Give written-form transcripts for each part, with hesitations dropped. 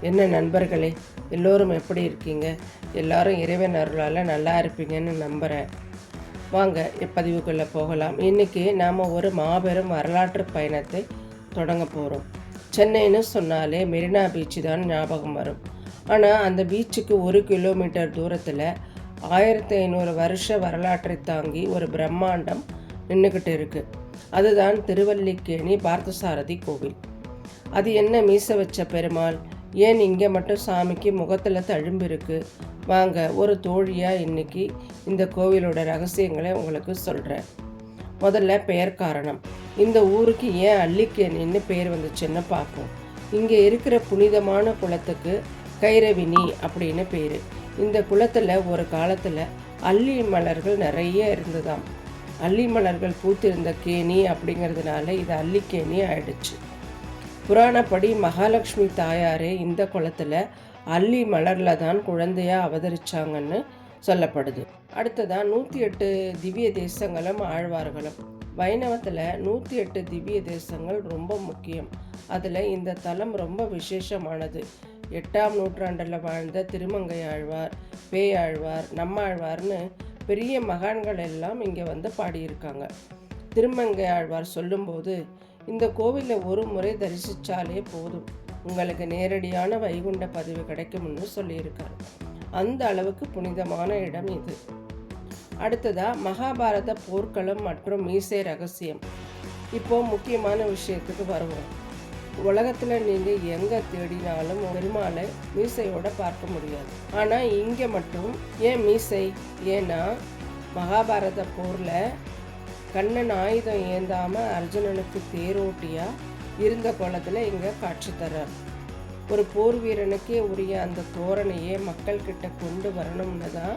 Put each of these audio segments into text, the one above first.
என்ன நண்பர்களே, எல்லோரும் எப்படி இருக்கீங்க? எல்லாரும் இறைவன் அருளால் நல்லா இருப்பீங்கன்னு நம்புகிறேன். வாங்க பதிவுக்குள்ளே போகலாம். இன்றைக்கி நாம் ஒரு மாபெரும் வரலாற்று பயணத்தை தொடங்க போகிறோம். சென்னைன்னு சொன்னாலே மெரினா பீச்சு தான் ஞாபகம் வரும். ஆனால் அந்த பீச்சுக்கு 1 கிலோமீட்டர் தூரத்தில் 1500 வருஷ வரலாற்றை தாங்கி ஒரு பிரம்மாண்டம் நின்றுக்கிட்டு இருக்குது. அதுதான் திருவல்லிக்கேணி பார்த்தசாரதி கோவில். அது என்ன மீச வச்ச பெருமாள்? ஏன் இங்கே மட்டும் சாமிக்கு முகத்தில் தழும்பு இருக்குது? வாங்க ஒரு தோழியாக இன்னைக்கு இந்த கோவிலோட ரகசியங்களை உங்களுக்கு சொல்கிறேன். முதல்ல பெயர் காரணம். இந்த ஊருக்கு ஏன் அல்லிக்கேணின்னு பெயர் வந்துச்சுன்னு பார்ப்போம். இங்கே இருக்கிற புனிதமான குளத்துக்கு கைரவினி அப்படின்னு பேர். இந்த குளத்தில் ஒரு காலத்தில் அல்லி மலர்கள் நிறைய இருந்ததாம். அல்லி மலர்கள் பூத்திருந்த கேணி அப்படிங்கிறதுனால இது அல்லிக்கேணி ஆயிடுச்சு. புராணப்படி மகாலட்சுமி தாயாரே இந்த குளத்தில் அல்லி மலரில் தான் குழந்தையாக அவதரிச்சாங்கன்னு சொல்லப்படுது. அடுத்ததான் 108 திவ்ய தேசங்களும் ஆழ்வார்களும். வைணவத்தில் 108 திவ்ய தேசங்கள் ரொம்ப முக்கியம். அதில் இந்த தலம் ரொம்ப விசேஷமானது. 8ஆம் நூற்றாண்டில் வாழ்ந்த திருமங்கை ஆழ்வார், பேயாழ்வார், நம்மாழ்வார்னு பெரிய மகான்கள் எல்லாம் இங்கே வந்து பாடியிருக்காங்க. திருமங்கை ஆழ்வார் சொல்லும்போது, இந்த கோவிலில் ஒரு முறை தரிசித்தாலே போதும், உங்களுக்கு நேரடியான வைகுண்ட பதிவு கிடைக்கும்னு சொல்லியிருக்கார். அந்த அளவுக்கு புனிதமான இடம் இது. அடுத்ததாக மகாபாரத போர்க்களம் மற்றும் மீசை ரகசியம். இப்போ முக்கியமான விஷயத்துக்கு வருவோம். உலகத்தில் நீங்கள் எங்கே தேடினாலும் பெருமாளை மீசையோட பார்க்க முடியாது. ஆனால் இங்கே மட்டும் ஏன் மீசை? ஏன்னா மகாபாரத போரில் கண்ணன் ஆயுதம் ஏந்தாமல் அர்ஜுனனுக்கு தேரோட்டியாக இருந்த கோலத்தில் இங்கே காட்சி தர்றார். ஒரு போர் வீரனுக்கே உரிய அந்த தோரணையே மக்கள்கிட்ட கொண்டு வரணும்னு தான்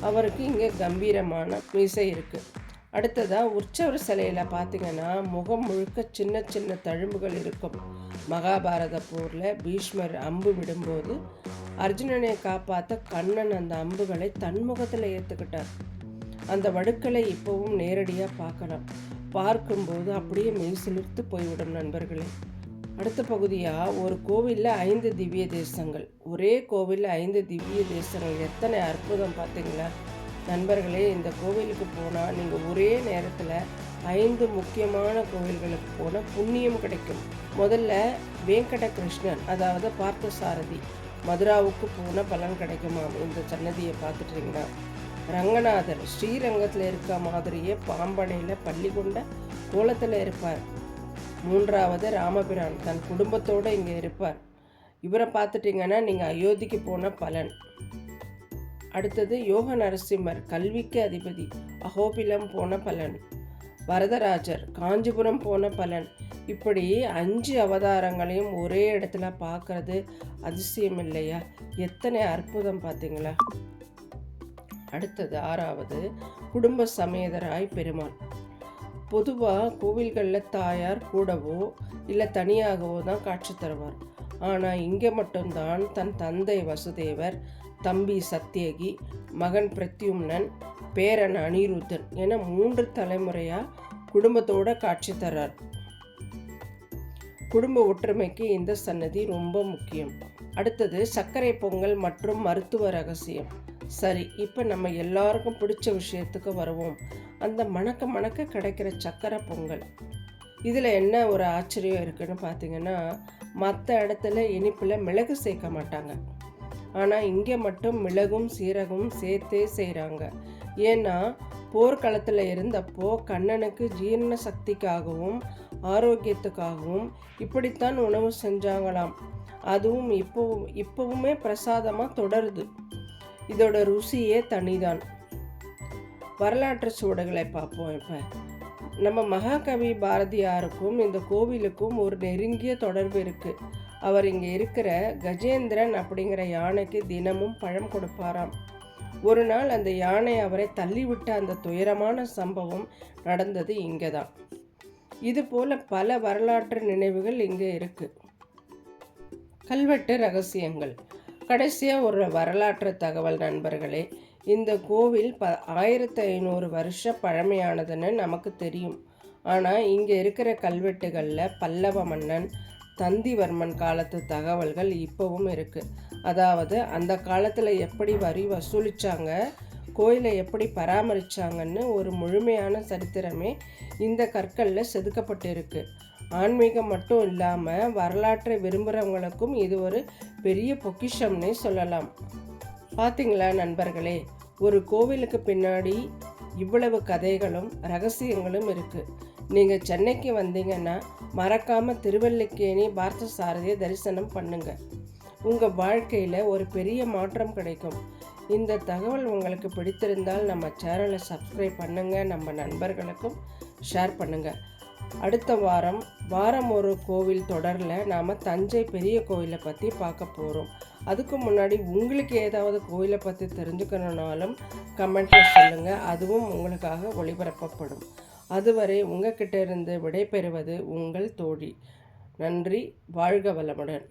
அவருக்கு இங்கே கம்பீரமான மீசை இருக்குது. அடுத்ததாக உற்சவர் சிலையில் பார்த்திங்கன்னா முகம் முழுக்க சின்ன சின்ன தழும்புகள் இருக்கும். மகாபாரத போரில் பீஷ்மர் அம்பு விடும்போது அர்ஜுனனை காப்பாற்ற கண்ணன் அந்த அம்புகளை தன்முகத்தில் ஏற்றுக்கிட்டார். அந்த வடுக்களை இப்போவும் நேரடியாக பார்க்கலாம். பார்க்கும்போது அப்படியே மெய் சிலிர்த்து போய்விடும் நண்பர்களே. அடுத்த பகுதியாக ஒரு கோவிலில் 5 திவ்ய தேசங்கள். ஒரே கோவிலில் 5 திவ்ய தேசங்கள், எத்தனை அற்புதம் பார்த்தீங்களா நண்பர்களே. இந்த கோவிலுக்கு போனால் நீங்கள் ஒரே நேரத்தில் 5 முக்கியமான கோவில்களுக்கு போனால் புண்ணியம் கிடைக்கும். முதல்ல வெங்கட கிருஷ்ணன், அதாவது பார்த்தசாரதி, மதுராவுக்கு போன பலன் கிடைக்குமாம். இந்த சன்னதியை பார்த்துட்டீங்கன்னா. ரங்கநாதர் ஸ்ரீரங்கத்தில் இருக்க மாதிரியே பாம்பனையில் பள்ளி கொண்ட கோலத்தில் இருப்பார். 3வது ராமபிரான் தன் குடும்பத்தோடு இங்கே இருப்பார். இவரை பார்த்துட்டிங்கன்னா நீங்கள் அயோத்திக்கு போன பலன். அடுத்தது யோக நரசிம்மர், கல்விக்கு அதிபதி, அகோபிலம் போன பலன். வரதராஜர் காஞ்சிபுரம் போன பலன். இப்படி 5 அவதாரங்களையும் ஒரே இடத்துல பார்க்கறது அதிசயம் இல்லையா? எத்தனை அற்புதம் பார்த்தீங்களா? அடுத்தது 6வது குடும்ப சமேதராய் பெருமாள். பொதுவாக கோவில்களில் தாயார் கூடவோ இல்லை தனியாகவோ தான் காட்சி தருவார். ஆனால் இங்கே மட்டும்தான் தன் தந்தை வசுதேவர், தம்பி சத்தியகி, மகன் பிரத்யும்னன், பேரன் அனிருத்தன் என 3 தலைமுறையாக குடும்பத்தோட காட்சி தர்றார். குடும்ப ஒற்றுமைக்கு இந்த சன்னதி ரொம்ப முக்கியம். அடுத்தது சர்க்கரை பொங்கல் மற்றும் மருத்துவ ரகசியம். சரி, இப்போ நம்ம எல்லாருக்கும் பிடிச்ச விஷயத்துக்கு வருவோம். அந்த மணக்க கிடைக்கிற சர்க்கரை பொங்கல். இதில் என்ன ஒரு ஆச்சரியம் இருக்குதுன்னு பார்த்தீங்கன்னா, மற்ற இடத்துல இனிப்பில் மிளகு சேர்க்க மாட்டாங்க. ஆனால் இங்கே மட்டும் மிளகும் சீரகமும் சேர்த்தே செய்கிறாங்க. ஏன்னா போர்க்களத்தில் இருந்தப்போ கண்ணனுக்கு ஜீரண சக்திக்காகவும் ஆரோக்கியத்துக்காகவும் இப்படித்தான் உணவு செஞ்சாங்களாம். அதுவும் இப்போவுமே பிரசாதமாக தொடருது. இதோட ருசியே தனிதான். வரலாற்று சுவடுகளை பார்ப்போம். இப்போ நம்ம மகாகவி பாரதியாருக்கும் இந்த கோவிலுக்கும் ஒரு நெருங்கிய தொடர்பு இருக்குது. அவர் இங்கே இருக்கிற கஜேந்திரன் அப்படிங்கிற யானைக்கு தினமும் பழம் கொடுப்பாராம். ஒரு நாள் அந்த யானை அவரை தள்ளிவிட்ட அந்த துயரமான சம்பவம் நடந்தது இங்கே தான். இது போல பல வரலாற்று நினைவுகள் இங்கே இருக்குது. கல்வெட்டு ரகசியங்கள். கடைசியாக ஒரு வரலாற்று தகவல் நண்பர்களே. இந்த கோவில் 1500 வருஷ பழமையானதுன்னு நமக்கு தெரியும். ஆனால் இங்கே இருக்கிற கல்வெட்டுகளில் பல்லவ மன்னன், தந்திவர்மன் காலத்து தகவல்கள் இப்போவும் இருக்குது. அதாவது அந்த காலத்தில் எப்படி வரி வசூலித்தாங்க, கோயிலை எப்படி பராமரித்தாங்கன்னு ஒரு முழுமையான சரித்திரமே இந்த கற்களில் செதுக்கப்பட்டு இருக்கு. ஆன்மீகம் மட்டும் இல்லாமல் வரலாற்றை விரும்புகிறவங்களுக்கும் இது ஒரு பெரிய பொக்கிஷம்னே சொல்லலாம். பார்த்தீங்களா நண்பர்களே, ஒரு கோவிலுக்கு பின்னாடி இவ்வளவு கதைகளும் ரகசியங்களும் இருக்குது. நீங்கள் சென்னைக்கு வந்தீங்கன்னா மறக்காமல் திருவல்லிக்கேணி பார்த்தசாரதியை தரிசனம் பண்ணுங்கள். உங்கள் வாழ்க்கையில் ஒரு பெரிய மாற்றம் கிடைக்கும். இந்த தகவல் உங்களுக்கு பிடித்திருந்தால் நம்ம சேனலை சப்ஸ்கிரைப் பண்ணுங்கள், நம்ம நண்பர்களுக்கும் ஷேர் பண்ணுங்கள். அடுத்த வாரம் ஒரு கோவில் தொடரில் நாம் தஞ்சை பெரிய கோவிலை பற்றி பார்க்க போகிறோம். அதுக்கு முன்னாடி உங்களுக்கு ஏதாவது கோவிலை பற்றி தெரிஞ்சுக்கணுன்னாலும் கமெண்ட்டில் சொல்லுங்கள், அதுவும் உங்களுக்காக ஒளிபரப்பப்படும். அதுவரை உங்ககிட்ட இருந்து விடைபெறுவது உங்கள் தோழி. நன்றி. வாழ்க வளமுடன்.